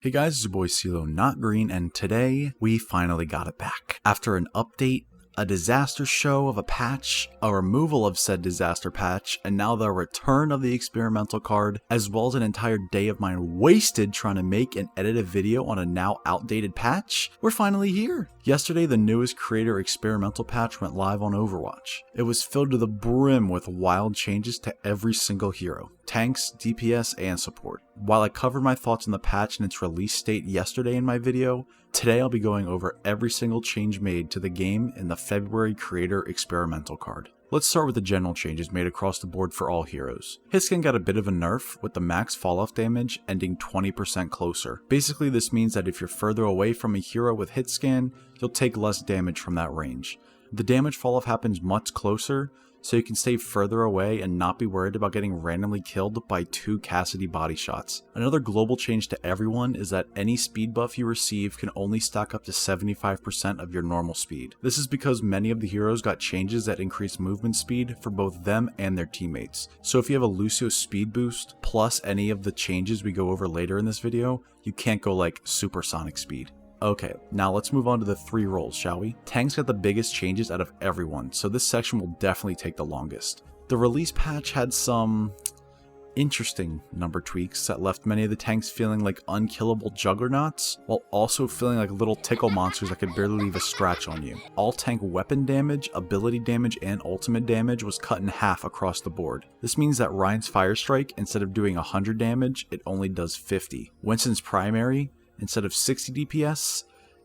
Hey guys, it's your boy CeeLo Not Green, and today we finally got it back. After an update, a disaster show of a patch, a removal of said disaster patch, and now the return of the experimental card, as well as an entire day of mine wasted trying to make and edit a video on a now outdated patch, we're finally here. Yesterday, the newest Creator Experimental patch went live on Overwatch. It was filled to the brim with wild changes to every single hero, tanks, DPS, and support. While I covered my thoughts on the patch and its release date yesterday in my video, today I'll be going over every single change made to the game in the February Creator Experimental Card. Let's start with the general changes made across the board for all heroes. Hitscan got a bit of a nerf, with the max fall-off damage ending 20% closer. Basically, this means that if you're further away from a hero with hitscan, you'll take less damage from that range. The damage fall-off happens much closer, so you can stay further away and not be worried about getting randomly killed by 2 Cassidy body shots. Another global change to everyone is that any speed buff you receive can only stack up to 75% of your normal speed. This is because many of the heroes got changes that increase movement speed for both them and their teammates. So if you have a Lucio speed boost plus any of the changes we go over later in this video, you can't go like supersonic speed. Okay, now let's move on to the 3 roles, shall we? Tanks got the biggest changes out of everyone, so this section will definitely take the longest. The release patch had some interesting number tweaks that left many of the tanks feeling like unkillable juggernauts, while also feeling like little tickle monsters that could barely leave a scratch on you. All tank weapon damage, ability damage, and ultimate damage was cut in half across the board. This means that Ryan's Fire Strike, instead of doing 100 damage, it only does 50. Winston's primary, instead of 60 DPS,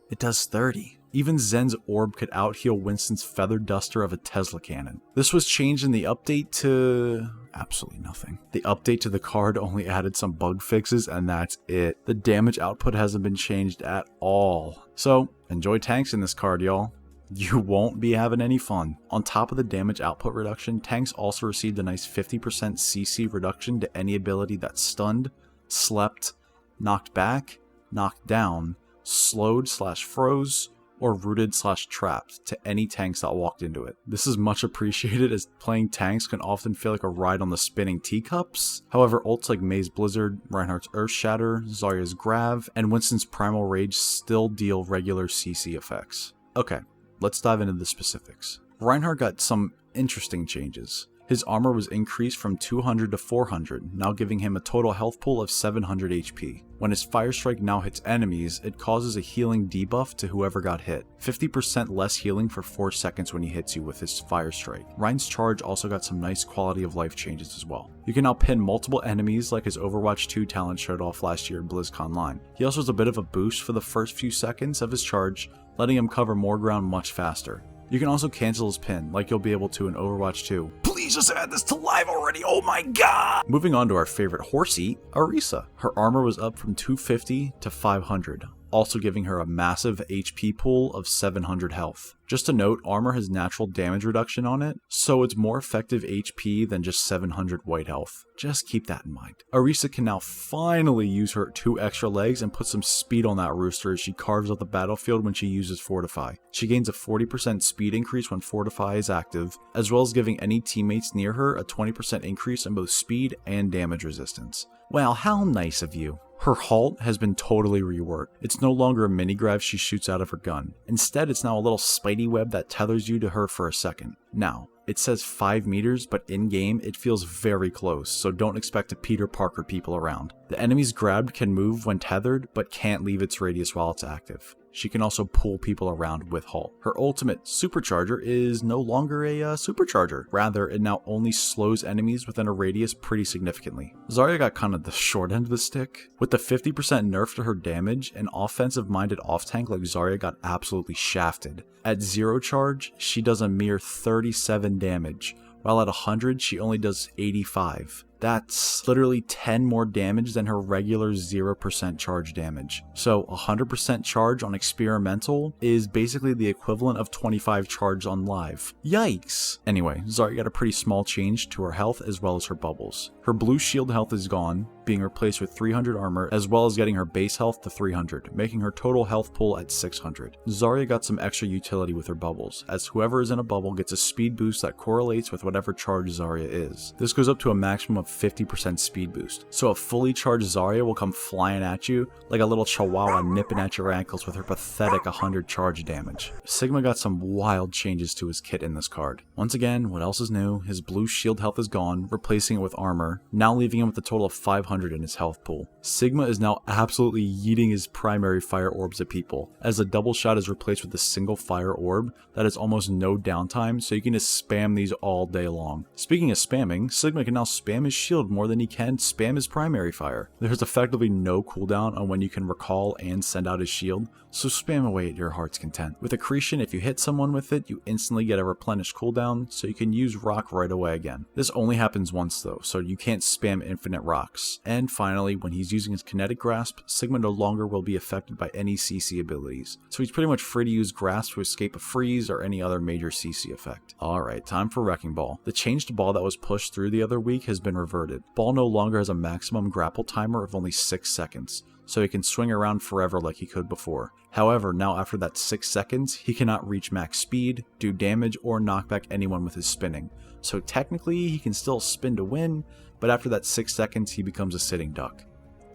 it does 30. Even Zen's Orb could out-heal Winston's Feather Duster of a Tesla cannon. This was changed in the update to absolutely nothing. The update to the card only added some bug fixes, and that's it. The damage output hasn't been changed at all. So, enjoy tanks in this card, y'all. You won't be having any fun. On top of the damage output reduction, tanks also received a nice 50% CC reduction to any ability that's stunned, slept, knocked back, knocked down, slowed/froze, or rooted/trapped to any tanks that walked into it. This is much appreciated, as playing tanks can often feel like a ride on the spinning teacups. However, ults like May's Blizzard, Reinhardt's Earth Shatter, Zarya's Grav, and Winston's Primal Rage still deal regular CC effects. Okay, let's dive into the specifics. Reinhardt got some interesting changes. His armor was increased from 200 to 400, now giving him a total health pool of 700 HP. When his Fire Strike now hits enemies, it causes a healing debuff to whoever got hit. 50% less healing for 4 seconds when he hits you with his Fire Strike. Ryan's Charge also got some nice quality of life changes as well. You can now pin multiple enemies like his Overwatch 2 talent showed off last year at BlizzCon Line. He also has a bit of a boost for the first few seconds of his charge, letting him cover more ground much faster. You can also cancel his pin, like you'll be able to in Overwatch 2. Please just add this to live already, oh my god! Moving on to our favorite horsey, Orisa. Her armor was up from 250 to 500, also giving her a massive HP pool of 700 health. Just a note, armor has natural damage reduction on it, so it's more effective HP than just 700 white health. Just keep that in mind. Orisa can now finally use her 2 extra legs and put some speed on that rooster as she carves up the battlefield when she uses Fortify. She gains a 40% speed increase when Fortify is active, as well as giving any teammates near her a 20% increase in both speed and damage resistance. Well, how nice of you. Her halt has been totally reworked. It's no longer a mini grav she shoots out of her gun. Instead, it's now a little spidey web that tethers you to her for a second. Now, it says 5 meters, but in-game it feels very close, so don't expect to Peter Parker people around. The enemy's grabbed can move when tethered, but can't leave its radius while it's active. She can also pull people around with halt. Her ultimate, Supercharger, is no longer a supercharger. Rather, it now only slows enemies within a radius pretty significantly. Zarya got kind of the short end of the stick. With the 50% nerf to her damage, an offensive-minded off-tank like Zarya got absolutely shafted. At 0 charge, she does a mere 37 damage, while at 100, she only does 85. That's literally 10 more damage than her regular 0% charge damage. So 100% charge on experimental is basically the equivalent of 25 charge on live. Yikes! Anyway, Zarya got a pretty small change to her health as well as her bubbles. Her blue shield health is gone, being replaced with 300 armor, as well as getting her base health to 300, making her total health pool at 600. Zarya got some extra utility with her bubbles, as whoever is in a bubble gets a speed boost that correlates with whatever charge Zarya is. This goes up to a maximum of of 50% speed boost. So a fully charged Zarya will come flying at you like a little chihuahua nipping at your ankles with her pathetic 100 charge damage. Sigma got some wild changes to his kit in this card. Once again, what else is new? His blue shield health is gone, replacing it with armor, now leaving him with a total of 500 in his health pool. Sigma is now absolutely yeeting his primary fire orbs at people, as the double shot is replaced with a single fire orb that has almost no downtime, so you can just spam these all day long. Speaking of spamming, Sigma can now spam his shield more than he can spam his primary fire. There's effectively no cooldown on when you can recall and send out his shield, so spam away at your heart's content. With Accretion, if you hit someone with it, you instantly get a replenished cooldown, so you can use rock right away again. This only happens once though, so you can't spam infinite rocks. And finally, when he's using his kinetic grasp, Sigma no longer will be affected by any CC abilities, so he's pretty much free to use grasp to escape a freeze or any other major CC effect. Alright, time for Wrecking Ball. The changed ball that was pushed through the other week has been reverted. Ball no longer has a maximum grapple timer of only 6 seconds, so he can swing around forever like he could before. However, now after that 6 seconds, he cannot reach max speed, do damage, or knock back anyone with his spinning. So technically, he can still spin to win, but after that 6 seconds, he becomes a sitting duck.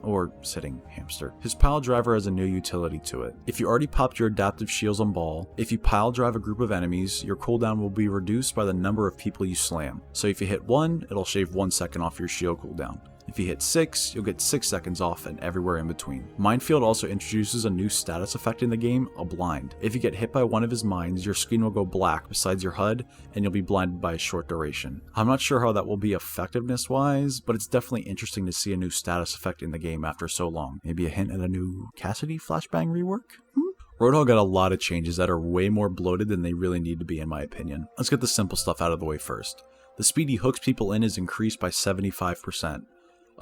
Or sitting hamster. His pile driver has a new utility to it. If you already popped your adaptive shields on Ball, if you pile drive a group of enemies, your cooldown will be reduced by the number of people you slam. So if you hit 1, it'll shave 1 second off your shield cooldown. If you hit 6, you'll get 6 seconds off and everywhere in between. Minefield also introduces a new status effect in the game, a blind. If you get hit by one of his mines, your screen will go black besides your HUD, and you'll be blinded by a short duration. I'm not sure how that will be effectiveness wise, but it's definitely interesting to see a new status effect in the game after so long. Maybe a hint at a new Cassidy flashbang rework? Roadhog got a lot of changes that are way more bloated than they really need to be in my opinion. Let's get the simple stuff out of the way first. The speed he hooks people in is increased by 75%.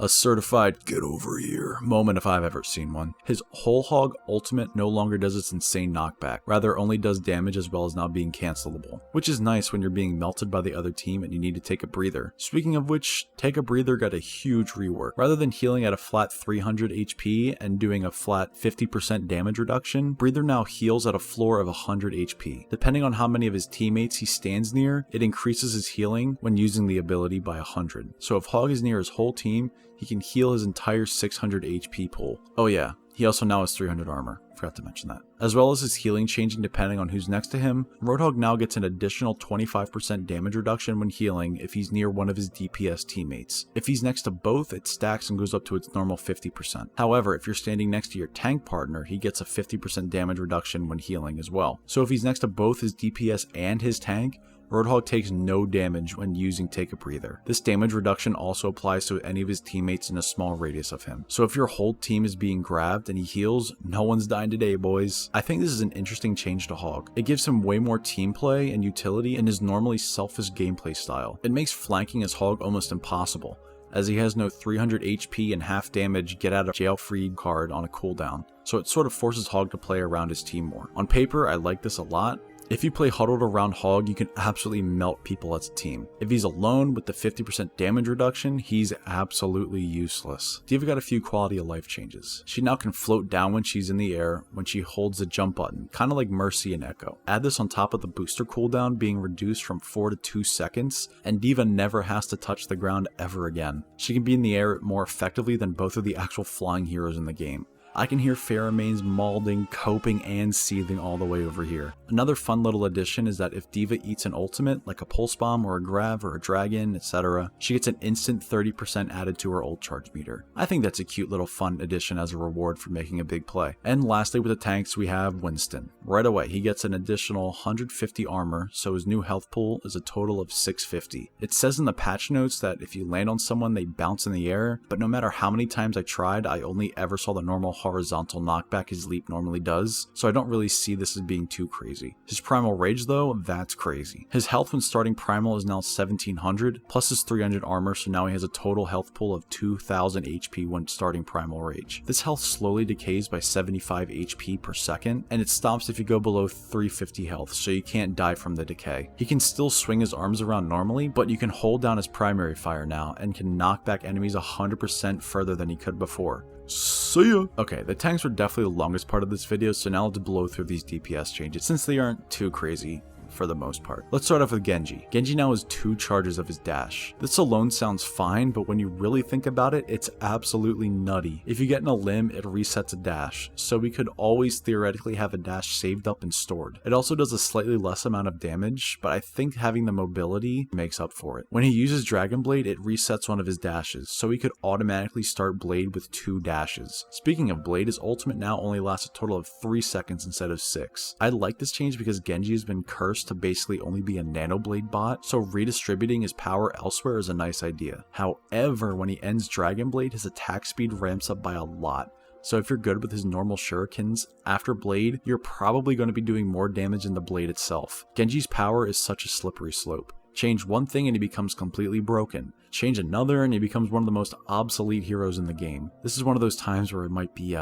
A certified get over here moment if I've ever seen one. His whole hog ultimate no longer does its insane knockback, rather only does damage as well as not being cancelable, which is nice when you're being melted by the other team and you need to take a breather. Speaking of which, take a breather got a huge rework. Rather than healing at a flat 300 HP and doing a flat 50% damage reduction, breather now heals at a floor of 100 HP. Depending on how many of his teammates he stands near, it increases his healing when using the ability by 100. So if Hog is near his whole team, he can heal his entire 600 HP pool. Oh yeah, he also now has 300 armor. Forgot to mention that. As well as his healing changing depending on who's next to him, Roadhog now gets an additional 25% damage reduction when healing if he's near one of his DPS teammates. If he's next to both, it stacks and goes up to its normal 50%. However, if you're standing next to your tank partner, he gets a 50% damage reduction when healing as well. So if he's next to both his DPS and his tank, Roadhog takes no damage when using Take a Breather. This damage reduction also applies to any of his teammates in a small radius of him. So if your whole team is being grabbed and he heals, no one's dying today, boys. I think this is an interesting change to Hog. It gives him way more team play and utility in his normally selfish gameplay style. It makes flanking as Hog almost impossible, as he has no 300 HP and half damage get out of jail free card on a cooldown. So it sort of forces Hog to play around his team more. On paper, I like this a lot. If you play huddled around Hog, you can absolutely melt people as a team. If he's alone with the 50% damage reduction, he's absolutely useless. Diva got a few quality of life changes. She now can float down when she's in the air when she holds the jump button, kind of like Mercy and Echo. Add this on top of the booster cooldown being reduced from 4 to 2 seconds, and Diva never has to touch the ground ever again. She can be in the air more effectively than both of the actual flying heroes in the game. I can hear Pheromones mauling, coping, and seething all the way over here. Another fun little addition is that if Diva eats an ultimate, like a Pulse Bomb or a Grav or a Dragon, etc., she gets an instant 30% added to her ult charge meter. I think that's a cute little fun addition as a reward for making a big play. And lastly with the tanks we have Winston. Right away he gets an additional 150 armor, so his new health pool is a total of 650. It says in the patch notes that if you land on someone they bounce in the air, but no matter how many times I tried, I only ever saw the normal horizontal knockback his leap normally does, so I don't really see this as being too crazy. His primal rage though, that's crazy. His health when starting primal is now 1700, plus his 300 armor, so now he has a total health pool of 2000 HP when starting primal rage. This health slowly decays by 75 HP per second, and it stops if you go below 350 health, so you can't die from the decay. He can still swing his arms around normally, but you can hold down his primary fire now, and can knock back enemies 100% further than he could before. See ya! Okay, the tanks were definitely the longest part of this video, so now let's blow through these DPS changes since they aren't too crazy. for the most part. Let's start off with Genji. Genji now has 2 charges of his dash. This alone sounds fine, but when you really think about it, it's absolutely nutty. If you get in a limb, it resets a dash, so we could always theoretically have a dash saved up and stored. It also does a slightly less amount of damage, but I think having the mobility makes up for it. When he uses Dragon Blade, it resets one of his dashes, so he could automatically start Blade with 2 dashes. Speaking of Blade, his ultimate now only lasts a total of 3 seconds instead of 6. I like this change because Genji has been cursed to basically only be a Nano Blade bot, so redistributing his power elsewhere is a nice idea. However, when he ends Dragon Blade, his attack speed ramps up by a lot. So if you're good with his normal shurikens, after Blade, you're probably going to be doing more damage than the Blade itself. Genji's power is such a slippery slope. Change one thing and he becomes completely broken. Change another and he becomes one of the most obsolete heroes in the game. This is one of those times where it might be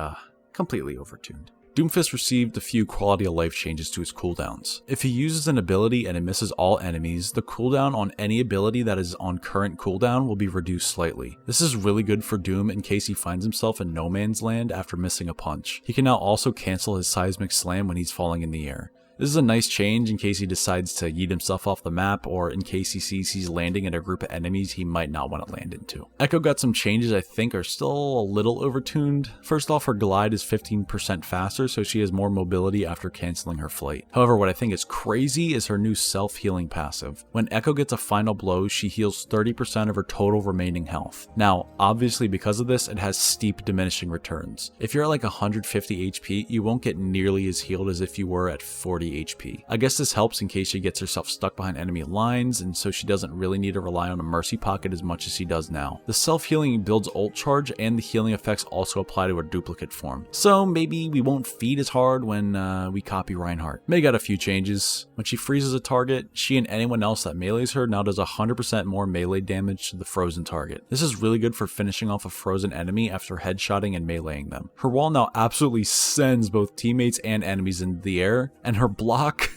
completely overtuned. Doomfist received a few quality of life changes to his cooldowns. If he uses an ability and it misses all enemies, the cooldown on any ability that is on current cooldown will be reduced slightly. This is really good for Doom in case he finds himself in no man's land after missing a punch. He can now also cancel his seismic slam when he's falling in the air. This is a nice change in case he decides to yeet himself off the map, or in case he sees he's landing in a group of enemies he might not want to land into. Echo got some changes I think are still a little overtuned. First off, her glide is 15% faster, so she has more mobility after canceling her flight. However, what I think is crazy is her new self-healing passive. When Echo gets a final blow, she heals 30% of her total remaining health. Now, obviously because of this, it has steep diminishing returns. If you're at like 150 HP, you won't get nearly as healed as if you were at 40 HP. I guess this helps in case she gets herself stuck behind enemy lines, and so she doesn't really need to rely on a mercy pocket as much as she does now. The self-healing builds ult charge, and the healing effects also apply to her duplicate form. So maybe we won't feed as hard when we copy Reinhardt. May got a few changes. When she freezes a target, she and anyone else that melees her now does 100% more melee damage to the frozen target. This is really good for finishing off a frozen enemy after headshotting and meleeing them. Her wall now absolutely sends both teammates and enemies into the air, and her block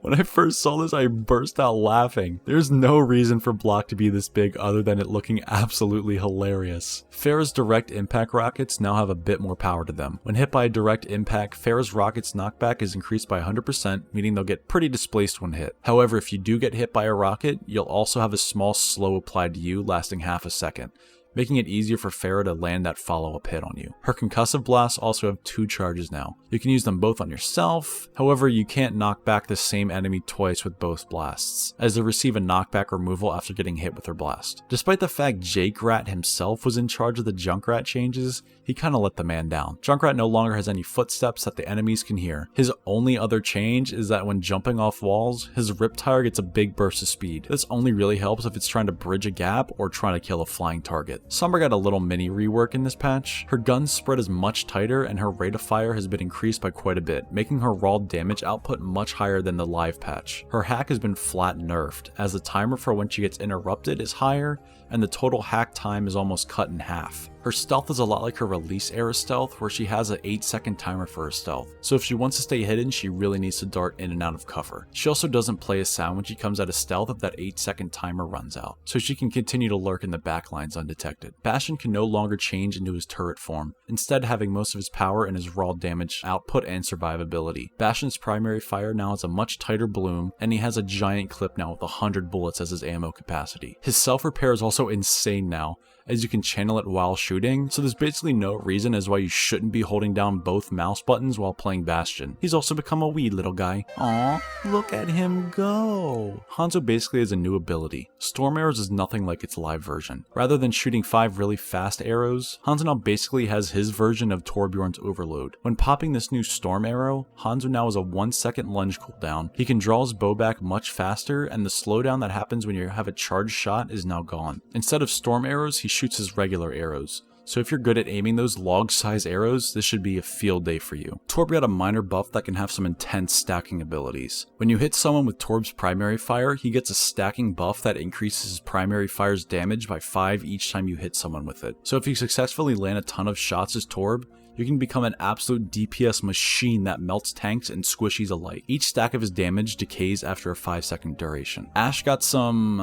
when I first saw this, I burst out laughing. There's no reason for block to be this big other than it looking absolutely hilarious. Pharah's direct impact rockets now have a bit more power to them. When hit by a direct impact, Pharah's rockets knockback is increased by 100%, meaning they'll get pretty displaced when hit. However, if you do get hit by a rocket, you'll also have a small slow applied to you lasting half a second, making it easier for Pharah to land that follow-up hit on you. Her concussive blasts also have 2 charges now. You can use them both on yourself, however you can't knock back the same enemy twice with both blasts, as they receive a knockback removal after getting hit with her blast. Despite the fact Junkrat himself was in charge of the Junkrat changes, he kinda let the man down. Junkrat no longer has any footsteps that the enemies can hear. His only other change is that when jumping off walls, his Riptire gets a big burst of speed. This only really helps if it's trying to bridge a gap or trying to kill a flying target. Sombra got a little mini rework in this patch. Her gun spread is much tighter and her rate of fire has been increased by quite a bit, making her raw damage output much higher than the live patch. Her hack has been flat nerfed, as the timer for when she gets interrupted is higher, and the total hack time is almost cut in half. Her stealth is a lot like her release era stealth, where she has an 8-second timer for her stealth, so if she wants to stay hidden, she really needs to dart in and out of cover. She also doesn't play a sound when she comes out of stealth if that 8-second timer runs out, so she can continue to lurk in the backlines undetected. Bastion can no longer change into his turret form, instead having most of his power in his raw damage output and survivability. Bastion's primary fire now has a much tighter bloom, and he has a giant clip now with 100 bullets as his ammo capacity. His self-repair is also insane now, as you can channel it while shooting, so there's basically no reason as why you shouldn't be holding down both mouse buttons while playing Bastion. He's also become a wee little guy. Aww, look at him go! Hanzo basically has a new ability. Storm Arrows is nothing like its live version. Rather than shooting 5 really fast arrows, Hanzo now basically has his version of Torbjorn's Overload. When popping this new Storm Arrow, Hanzo now has a 1-second lunge cooldown. He can draw his bow back much faster, and the slowdown that happens when you have a charged shot is now gone. Instead of Storm Arrows, he shoots his regular arrows. So if you're good at aiming those log-size arrows, this should be a field day for you. Torb got a minor buff that can have some intense stacking abilities. When you hit someone with Torb's primary fire, he gets a stacking buff that increases his primary fire's damage by 5 each time you hit someone with it. So if you successfully land a ton of shots as Torb, you can become an absolute DPS machine that melts tanks and squishies alike. Each stack of his damage decays after a 5-second duration. Ashe got some,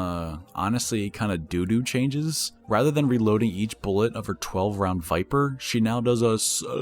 honestly, kinda doo-doo changes. Rather than reloading each bullet of her 12-round Viper, she now does a slow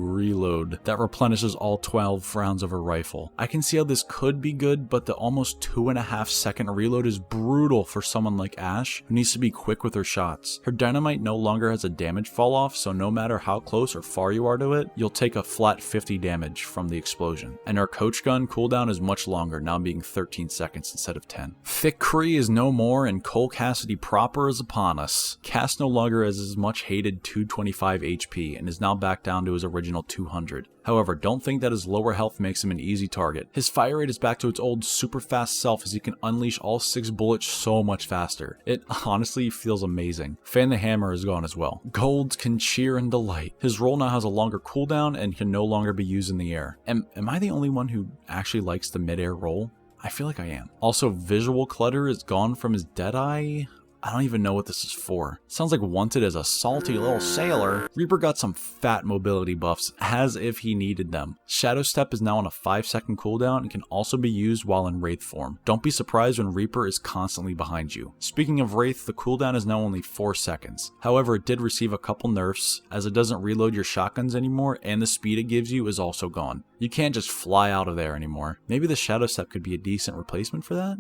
reload reload that replenishes all 12 rounds of her rifle. I can see how this could be good, but the almost 2.5 second reload is brutal for someone like Ashe, who needs to be quick with her shots. Her dynamite no longer has a damage fall off, so no matter how close or far you are to it, you'll take a flat 50 damage from the explosion. And her coach gun cooldown is much longer, now being 13 seconds instead of 10. Thick Kree is no more, and Cole Cassidy proper is upon us. Cass no longer has his much hated 225 HP, and is now back down to his original 200. However, don't think that his lower health makes him an easy target. His fire rate is back to its old super fast self, as he can unleash all 6 bullets so much faster. It honestly feels amazing. Fan the Hammer is gone as well. Gold can cheer and delight. His roll now has a longer cooldown and can no longer be used in the air. Am I the only one who actually likes the mid-air roll? I feel like I am. Also, visual clutter is gone from his Deadeye. I don't even know what this is for. Sounds like Wanted as a salty little sailor. Reaper got some fat mobility buffs, as if he needed them. Shadow Step is now on a 5-second cooldown and can also be used while in Wraith form. Don't be surprised when Reaper is constantly behind you. Speaking of Wraith, the cooldown is now only 4 seconds. However, it did receive a couple nerfs, as it doesn't reload your shotguns anymore, and the speed it gives you is also gone. You can't just fly out of there anymore. Maybe the Shadow Step could be a decent replacement for that?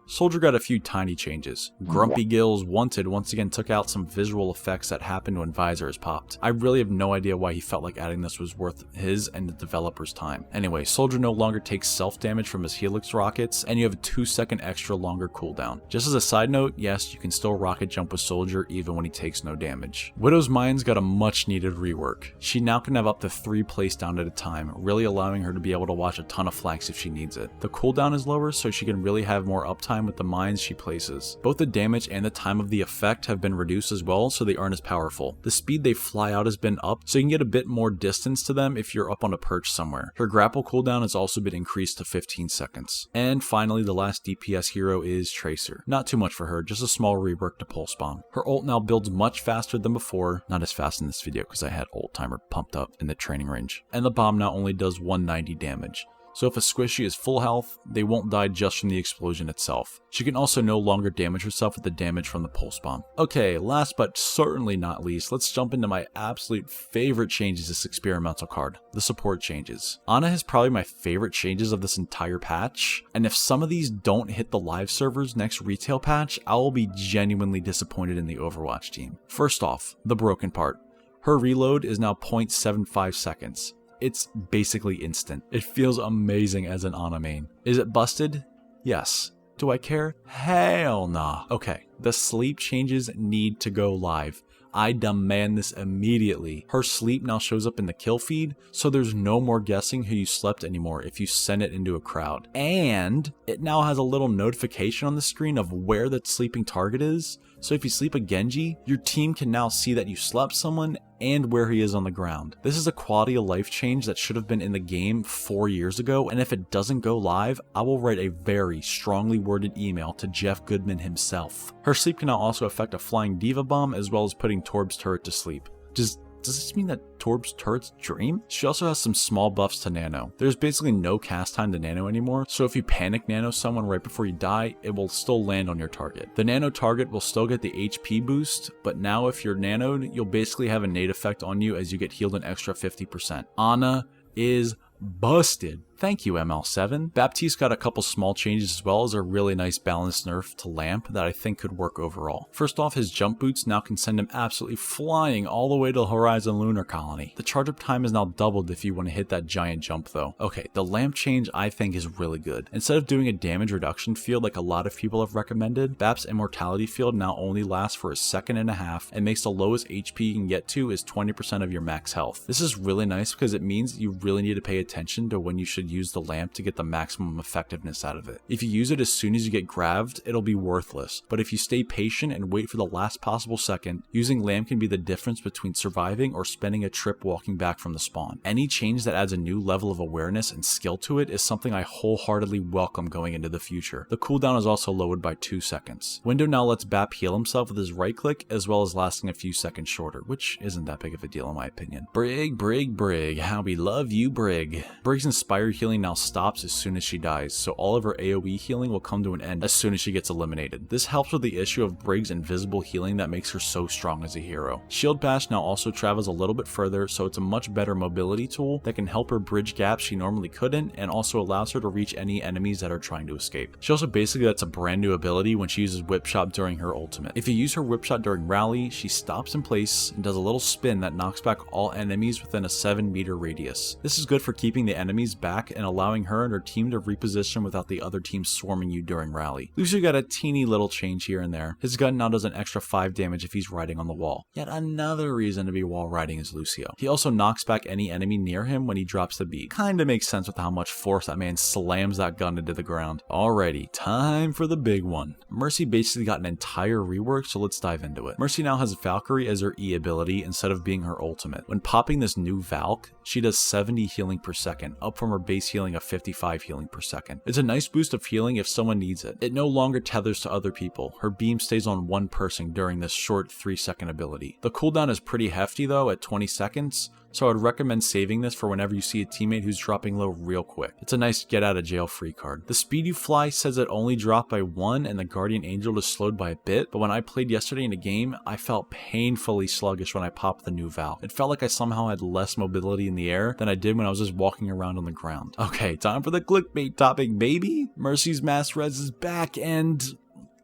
Soldier got a few tiny changes. Grumpy Gills Wanted once again took out some visual effects that happened when visors popped. I really have no idea why he felt like adding this was worth his and the developer's time. Anyway, Soldier no longer takes self damage from his Helix rockets, and you have a 2-second extra longer cooldown. Just as a side note, yes, you can still rocket jump with Soldier even when he takes no damage. Widow's Mind's got a much needed rework. She now can have up to 3 placed down at a time, really allowing her to be able to watch a ton of flanks if she needs it. The cooldown is lower, so she can really have more uptime with the mines she places. Both the damage and the time of the effect have been reduced as well, so they aren't as powerful. The speed they fly out has been up, so you can get a bit more distance to them if you're up on a perch somewhere. Her grapple cooldown has also been increased to 15 seconds. And finally, the last DPS hero is Tracer. Not too much for her, just a small rework to pulse bomb. Her ult now builds much faster than before, not as fast in this video because I had ult timer pumped up in the training range. And the bomb now only does 190 damage. So if a squishy is full health, they won't die just from the explosion itself. She can also no longer damage herself with the damage from the pulse bomb. Okay, last but certainly not least, let's jump into my absolute favorite changes this experimental card, the support changes. Ana is probably my favorite changes of this entire patch, and if some of these don't hit the live servers next retail patch, I will be genuinely disappointed in the Overwatch team. First off, the broken part. Her reload is now 0.75 seconds. It's basically instant. It feels amazing as an Ana main. Is it busted? Yes. Do I care? Hell nah. Okay, the sleep changes need to go live. I demand this immediately. Her sleep now shows up in the kill feed, so there's no more guessing who you slept anymore if you send it into a crowd. And it now has a little notification on the screen of where that sleeping target is. So if you sleep a Genji, your team can now see that you slept someone and where he is on the ground. This is a quality of life change that should have been in the game 4 years ago, and if it doesn't go live, I will write a very strongly worded email to Jeff Goodman himself. Her sleep can now also affect a flying diva bomb as well as putting Torb's turret to sleep. Does this mean that Torb's turrets dream? She also has some small buffs to Nano. There's basically no cast time to Nano anymore, so if you panic Nano someone right before you die, it will still land on your target. The Nano target will still get the HP boost, but now if you're Nanoed, you'll basically have a nade effect on you as you get healed an extra 50%. Ana is busted. Thank you, ML7. Baptiste got a couple small changes as well as a really nice balanced nerf to Lamp that I think could work overall. First off, his jump boots now can send him absolutely flying all the way to Horizon Lunar Colony. The charge up time is now doubled if you want to hit that giant jump though. Okay, the Lamp change I think is really good. Instead of doing a damage reduction field like a lot of people have recommended, Bap's immortality field now only lasts for a second and a half and makes the lowest HP you can get to is 20% of your max health. This is really nice because it means you really need to pay attention to when you should use the lamp to get the maximum effectiveness out of it. If you use it as soon as you get grabbed, it'll be worthless, but if you stay patient and wait for the last possible second, using lamp can be the difference between surviving or spending a trip walking back from the spawn. Any change that adds a new level of awareness and skill to it is something I wholeheartedly welcome going into the future. The cooldown is also lowered by 2 seconds. Window now lets Bap heal himself with his right click as well as lasting a few seconds shorter, which isn't that big of a deal in my opinion. Brig, how we love you, Brig. Brig's Inspire healing now stops as soon as she dies, so all of her AoE healing will come to an end as soon as she gets eliminated. This helps with the issue of Briggs' invisible healing that makes her so strong as a hero. Shield Bash now also travels a little bit further, so it's a much better mobility tool that can help her bridge gaps she normally couldn't, and also allows her to reach any enemies that are trying to escape. She also basically gets a brand new ability when she uses Whip Shot during her ultimate. If you use her Whip Shot during rally, she stops in place and does a little spin that knocks back all enemies within a 7-meter radius. This is good for keeping the enemies back and allowing her and her team to reposition without the other team swarming you during rally. Lucio got a teeny little change here and there. His gun now does an extra 5 damage if he's riding on the wall. Yet another reason to be wall riding is Lucio. He also knocks back any enemy near him when he drops the beat. Kinda makes sense with how much force that man slams that gun into the ground. Alrighty, time for the big one. Mercy basically got an entire rework, so let's dive into it. Mercy now has Valkyrie as her E ability instead of being her ultimate. When popping this new Valk, she does 70 healing per second, up from her base healing of 55 healing per second. It's a nice boost of healing if someone needs it. It no longer tethers to other people. Her beam stays on one person during this short 3-second ability. The cooldown is pretty hefty though at 20 seconds, so I would recommend saving this for whenever you see a teammate who's dropping low real quick. It's a nice get out of jail free card. The speed you fly says it only dropped by 1 and the Guardian Angel is slowed by a bit, but when I played yesterday in a game, I felt painfully sluggish when I popped the new Val. It felt like I somehow had less mobility in the air than I did when I was just walking around on the ground. Okay, time for the clickbait topic, baby! Mercy's mass res is back and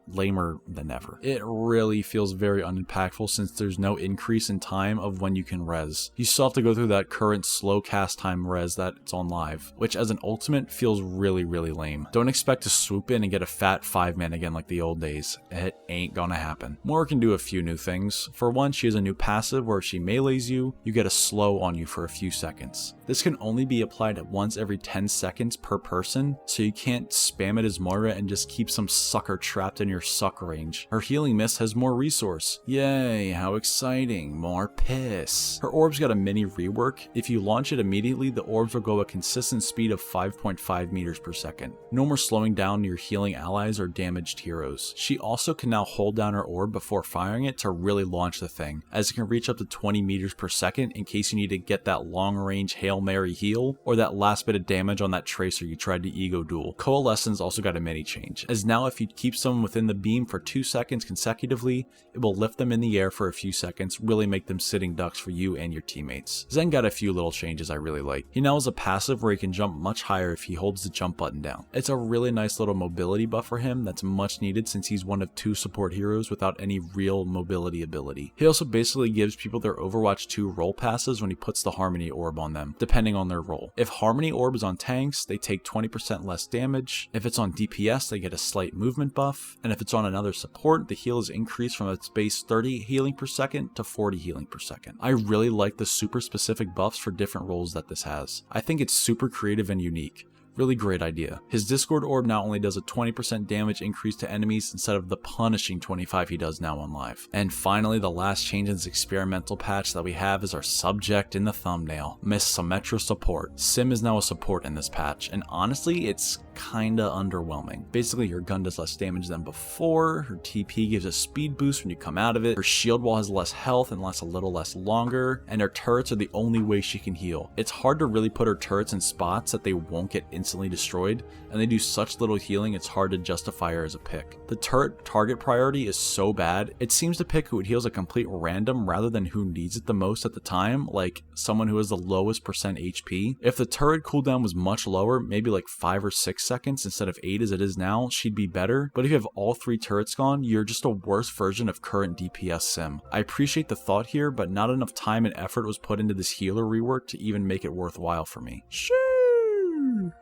lamer than ever. It really feels very unimpactful since there's no increase in time of when you can res. You still have to go through that current slow cast time res that's on live, which as an ultimate feels really lame. Don't expect to swoop in and get a fat 5-man again like the old days. It ain't gonna happen. Moira can do a few new things. For one, she has a new passive where if she melees you, you get a slow on you for a few seconds. This can only be applied at once every 10 seconds per person, so you can't spam it as Moira and just keep some sucker trapped in your suck range. Her healing mist has more resource. Yay, how exciting. More piss. Her orbs got a mini rework. If you launch it immediately, the orbs will go a consistent speed of 5.5 meters per second. No more slowing down your healing allies or damaged heroes. She also can now hold down her orb before firing it to really launch the thing, as it can reach up to 20 meters per second in case you need to get that long range Hail Mary heal or that last bit of damage on that tracer you tried to ego duel. Coalescence also got a mini change, as now if you keep someone within the beam for 2 seconds consecutively, it will lift them in the air for a few seconds, really make them sitting ducks for you and your teammates. Zen got a few little changes I really like. He now has a passive where he can jump much higher if he holds the jump button down. It's a really nice little mobility buff for him that's much needed since he's one of 2 support heroes without any real mobility ability. He also basically gives people their Overwatch 2 role passes when he puts the Harmony Orb on them, depending on their role. If Harmony Orb is on tanks, they take 20% less damage. If it's on DPS, they get a slight movement buff. And if it's on another support, the heal is increased from its base 30 healing per second to 40 healing per second. I really like the super specific buffs for different roles that this has. I think it's super creative and unique. Really great idea. His Discord Orb now only does a 20% damage increase to enemies instead of the punishing 25 he does now on live. And finally, the last change in this experimental patch that we have is our subject in the thumbnail, Miss Symmetra Support. SYM is now a support in this patch, and honestly, it's kinda underwhelming. Basically, your gun does less damage than before, her TP gives a speed boost when you come out of it, her shield wall has less health and lasts a little less longer, and her turrets are the only way she can heal. It's hard to really put her turrets in spots that they won't get instantly destroyed, and they do such little healing it's hard to justify her as a pick. The turret target priority is so bad, it seems to pick who it heals a complete random rather than who needs it the most at the time, like someone who has the lowest percent HP. If the turret cooldown was much lower, maybe like 5 or 6 seconds instead of 8 as it is now, she'd be better, but if you have all 3 turrets gone, you're just a worse version of current DPS SYM. I appreciate the thought here, but not enough time and effort was put into this healer rework to even make it worthwhile for me.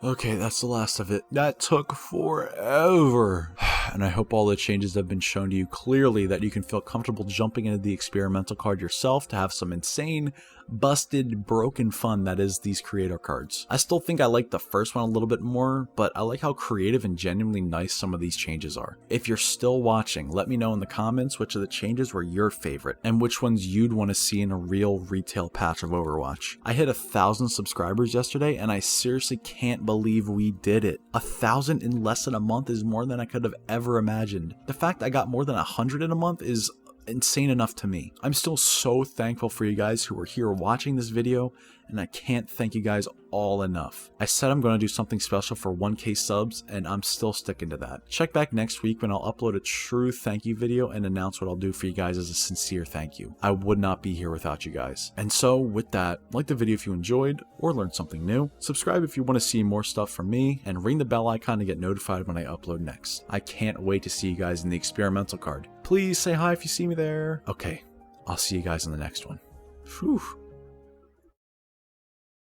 Okay, that's the last of it. That took forever. And I hope all the changes have been shown to you clearly that you can feel comfortable jumping into the experimental card yourself to have some insane, busted, broken fun that is these creator cards. I still think I like the first one a little bit more, but I like how creative and genuinely nice some of these changes are. If you're still watching, let me know in the comments which of the changes were your favorite and which ones you'd want to see in a real retail patch of Overwatch. I hit 1,000 subscribers yesterday and I seriously can't believe we did it. 1,000 in less than a month is more than I could have ever imagined. The fact I got more than 100 in a month is insane enough to me. I'm still so thankful for you guys who are here watching this video, and I can't thank you guys all enough. I said I'm going to do something special for 1K subs, and I'm still sticking to that. Check back next week when I'll upload a true thank you video and announce what I'll do for you guys as a sincere thank you. I would not be here without you guys. And so with that, like the video if you enjoyed or learned something new, subscribe if you want to see more stuff from me, and ring the bell icon to get notified when I upload next. I can't wait to see you guys in the experimental card. Please say hi if you see me there. Okay, I'll see you guys in the next one. Whew.